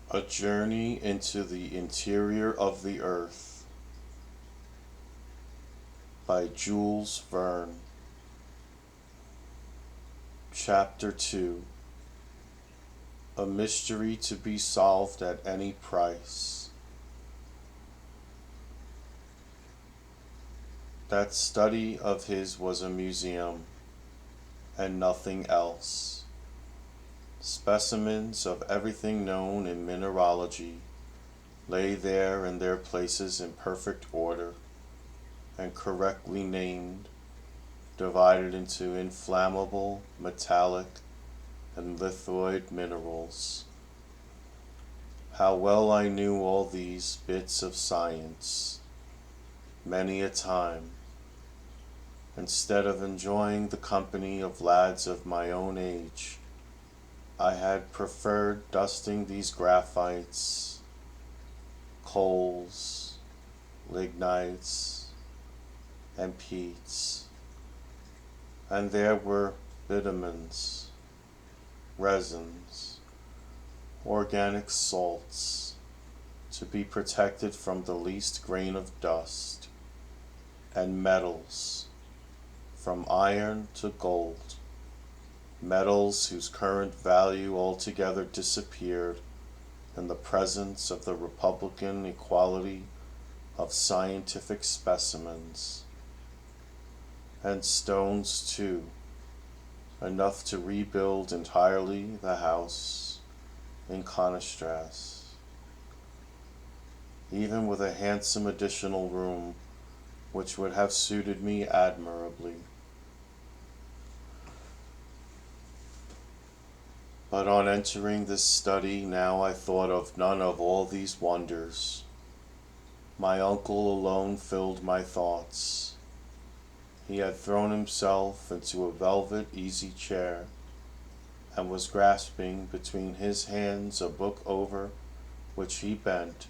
A Journey into the Interior of the Earth by Jules Verne. Chapter 2. A Mystery to be Solved at Any Price. That study of his was a museum, and nothing else. Specimens of everything known in mineralogy lay there in their places in perfect order, and correctly named, divided into inflammable, metallic, and lithoid minerals. How well I knew all these bits of science. Many a time, instead of enjoying the company of lads of my own age, I had preferred dusting these graphites, coals, lignites, and peats. And there were vitamins, resins, organic salts, to be protected from the least grain of dust, and metals, from iron to gold, metals whose current value altogether disappeared in the presence of the republican equality of scientific specimens, and stones too, enough to rebuild entirely the house in Conistras, even with a handsome additional room which would have suited me admirably. But on entering this study now I thought of none of all these wonders. My uncle alone filled my thoughts. He had thrown himself into a velvet easy-chair, and was grasping between his hands a book over which he bent,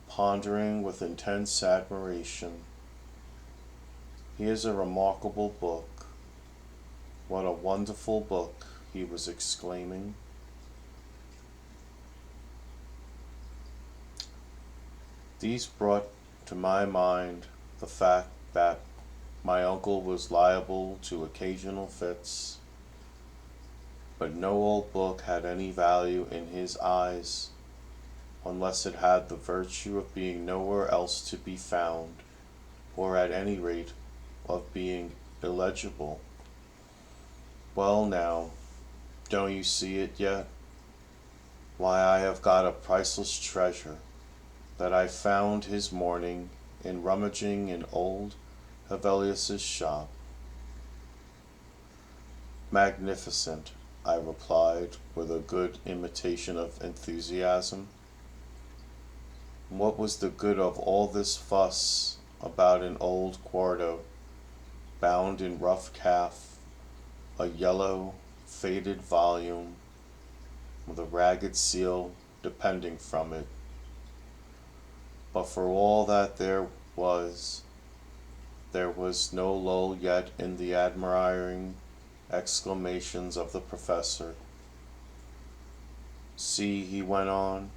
pondering with intense admiration. He is a remarkable book. What a wonderful book, he was exclaiming. These brought to my mind the fact that my uncle was liable to occasional fits, but no old book had any value in his eyes unless it had the virtue of being nowhere else to be found, or at any rate of being illegible. Well now, don't you see it yet? Why, I have got a priceless treasure that I found his morning in rummaging in old Hevelius's shop. Magnificent, I replied with a good imitation of enthusiasm. What was the good of all this fuss about an old quarto, bound in rough calf, a yellow, faded volume, with a ragged seal depending from it? But for all that there was no lull yet in the admiring exclamations of the professor. See, he went on,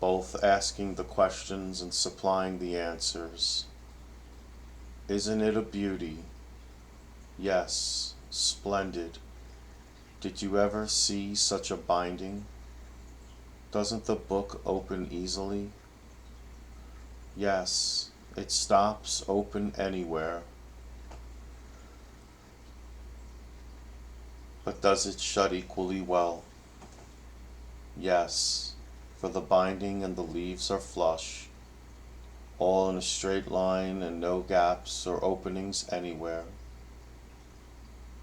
both asking the questions and supplying the answers. Isn't it a beauty? Yes, splendid. Did you ever see such a binding? Doesn't the book open easily? Yes, it stops open anywhere. But does it shut equally well? Yes, for the binding and the leaves are flush, all in a straight line and no gaps or openings anywhere.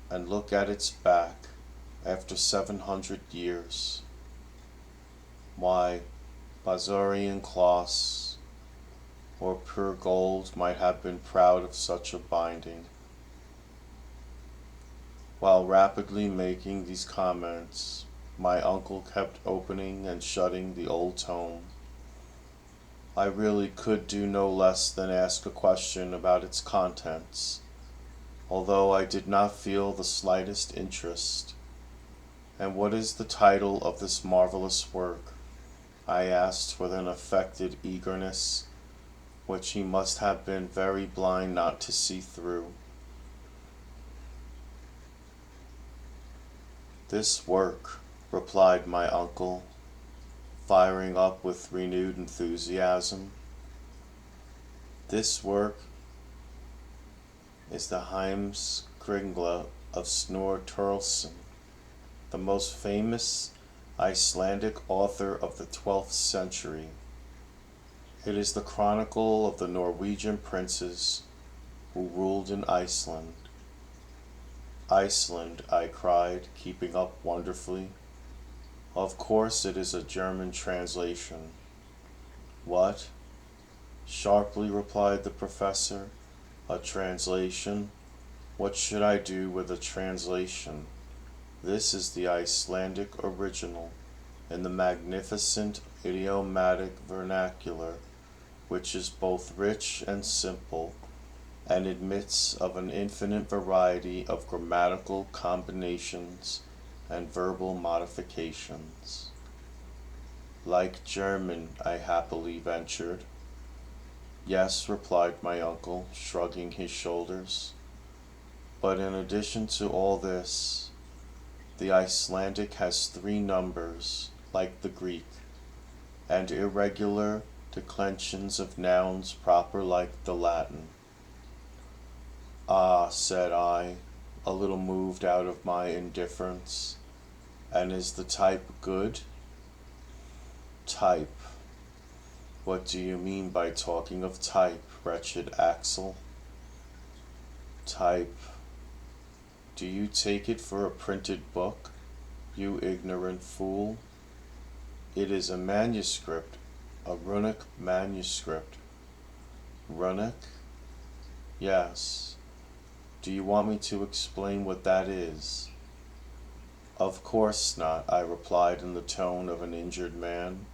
And look at its back after 700 years. Why, Bazarian Kloss or pure gold might have been proud of such a binding. While rapidly making these comments, my uncle kept opening and shutting the old tome. I really could do no less than ask a question about its contents, although I did not feel the slightest interest. And what is the title of this marvelous work? I asked with an affected eagerness, which he must have been very blind not to see through. "This work," replied my uncle, firing up with renewed enthusiasm, "this work is the Heimskringla of Snorre Turleson, the most famous Icelandic author of the 12th century. It is the chronicle of the Norwegian princes who ruled in Iceland." "Iceland," I cried, keeping up wonderfully. "Of course it is a German translation." "What?" sharply replied the professor. "A translation? What should I do with a translation? This is the Icelandic original, in the magnificent idiomatic vernacular, which is both rich and simple, and admits of an infinite variety of grammatical combinations and verbal modifications." "Like German," I happily ventured. "Yes," replied my uncle, shrugging his shoulders. "But in addition to all this, the Icelandic has 3 numbers, like the Greek, and irregular declensions of nouns proper like the Latin." "Ah," said I, a little moved out of my indifference, "and is the type good?" "Type? What do you mean by talking of type, wretched Axel?" "Type? Do you take it for a printed book, you ignorant fool? It is a manuscript, a runic manuscript." "Runic?" "Yes. Do you want me to explain what that is?" "Of course not," I replied in the tone of an injured man.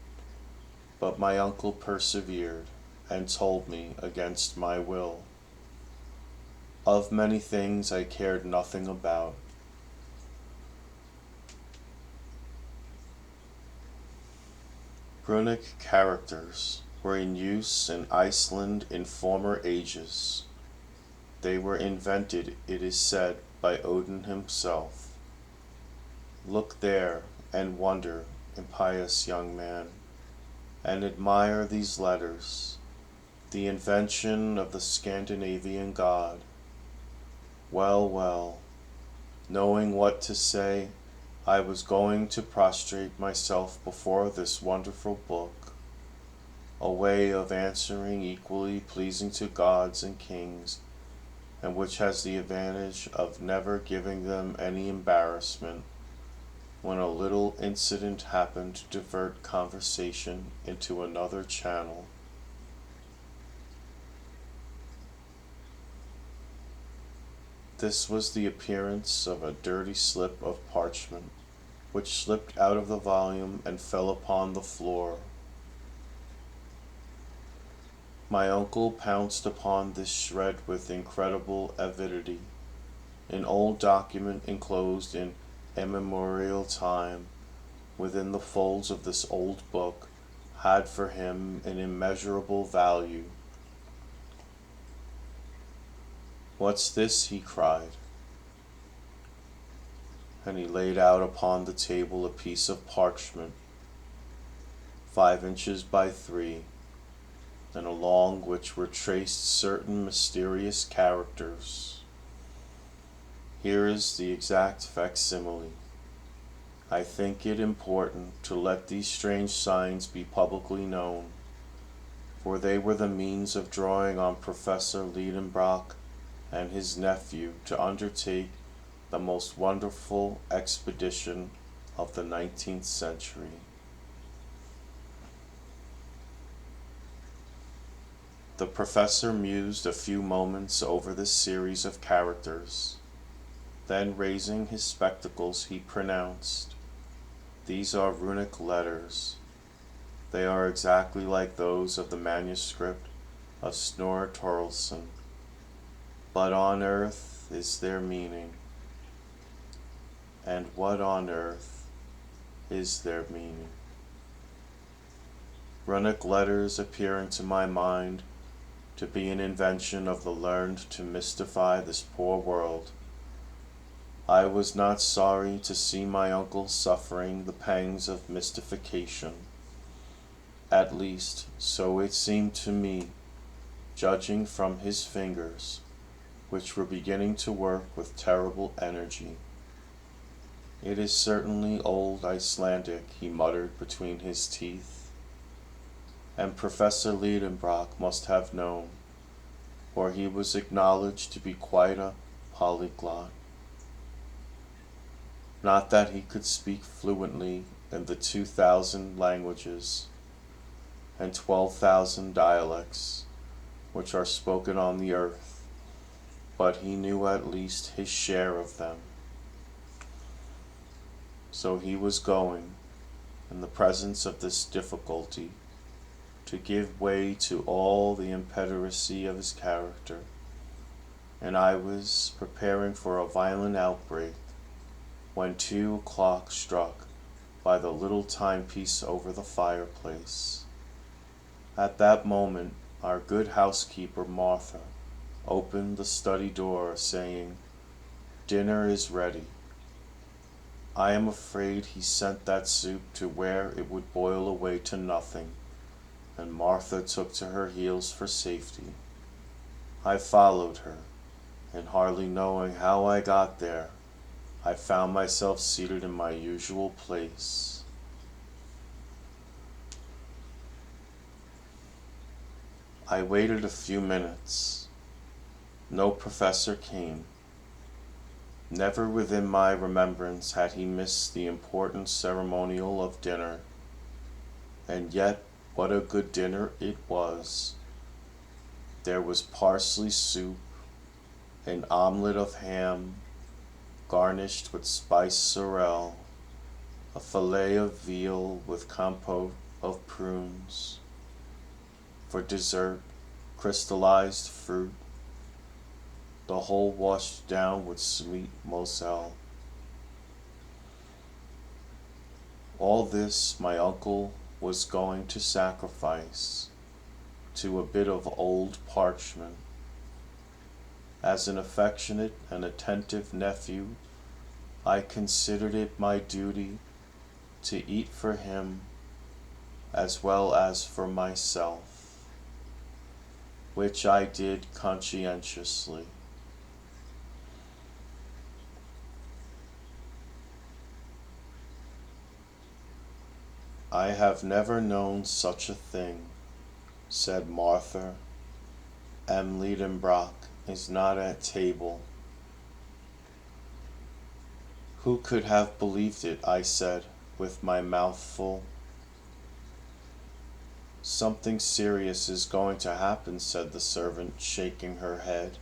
But my uncle persevered, and told me against my will. Of many things I cared nothing about. Runic characters were in use in Iceland in former ages. They were invented, it is said, by Odin himself. Look there, and wonder, impious young man, and admire these letters, the invention of the Scandinavian god. Well, well, knowing what to say, I was going to prostrate myself before this wonderful book, a way of answering equally pleasing to gods and kings, and which has the advantage of never giving them any embarrassment, when a little incident happened to divert conversation into another channel. This was the appearance of a dirty slip of parchment, which slipped out of the volume and fell upon the floor. My uncle pounced upon this shred with incredible avidity. An old document enclosed in immemorial time within the folds of this old book had for him an immeasurable value. "What's this?" he cried. And he laid out upon the table a piece of parchment, 5 inches by 3, and along which were traced certain mysterious characters. Here is the exact facsimile. I think it important to let these strange signs be publicly known, for they were the means of drawing on Professor Liedenbrock and his nephew to undertake the most wonderful expedition of the 19th century. The professor mused a few moments over this series of characters. Then, raising his spectacles, he pronounced, "These are runic letters. They are exactly like those of the manuscript of Snorre Turleson. But on earth is their meaning? And what on earth is their meaning?" runic letters appearing to my mind to be an invention of the learned to mystify this poor world, I was not sorry to see my uncle suffering the pangs of mystification. At least, so it seemed to me, judging from his fingers, which were beginning to work with terrible energy. It is certainly old Icelandic, he muttered between his teeth, and Professor Liedenbrock must have known, for he was acknowledged to be quite a polyglot. Not that he could speak fluently in the 2,000 languages and 12,000 dialects which are spoken on the earth, but he knew at least his share of them. So he was going, in the presence of this difficulty, to give way to all the impetuosity of his character, and I was preparing for a violent outbreak when 2 o'clock struck by the little timepiece over the fireplace. At that moment, our good housekeeper, Martha, opened the study door, saying, "Dinner is ready." I am afraid he sent that soup to where it would boil away to nothing, and Martha took to her heels for safety. I followed her, and hardly knowing how I got there, I found myself seated in my usual place. I waited a few minutes. No professor came. Never within my remembrance had he missed the important ceremonial of dinner, and yet what a good dinner it was. There was parsley soup, an omelette of ham, garnished with spiced sorrel, a fillet of veal with compote of prunes. For dessert, crystallized fruit, the whole washed down with sweet moselle. All this my uncle was going to sacrifice to a bit of old parchment. As an affectionate and attentive nephew, I considered it my duty to eat for him as well as for myself, which I did conscientiously. "I have never known such a thing," said Martha. "M. Liedenbrock is not at table." "Who could have believed it?" I said, with my mouth full. "Something serious is going to happen," said the servant, shaking her head.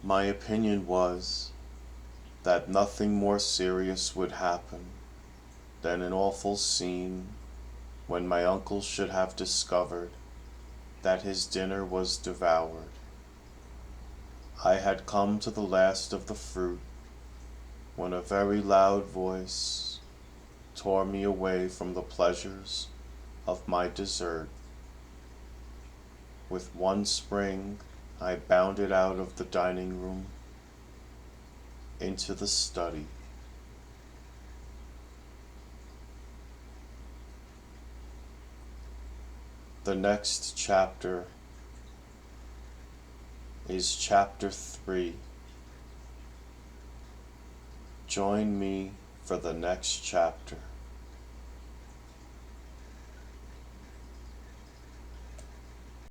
My opinion was that nothing more serious would happen than an awful scene when my uncle should have discovered that his dinner was devoured. I had come to the last of the fruit when a very loud voice tore me away from the pleasures of my dessert. With one spring, I bounded out of the dining room into the study. The next chapter is chapter 3. Join me for the next chapter.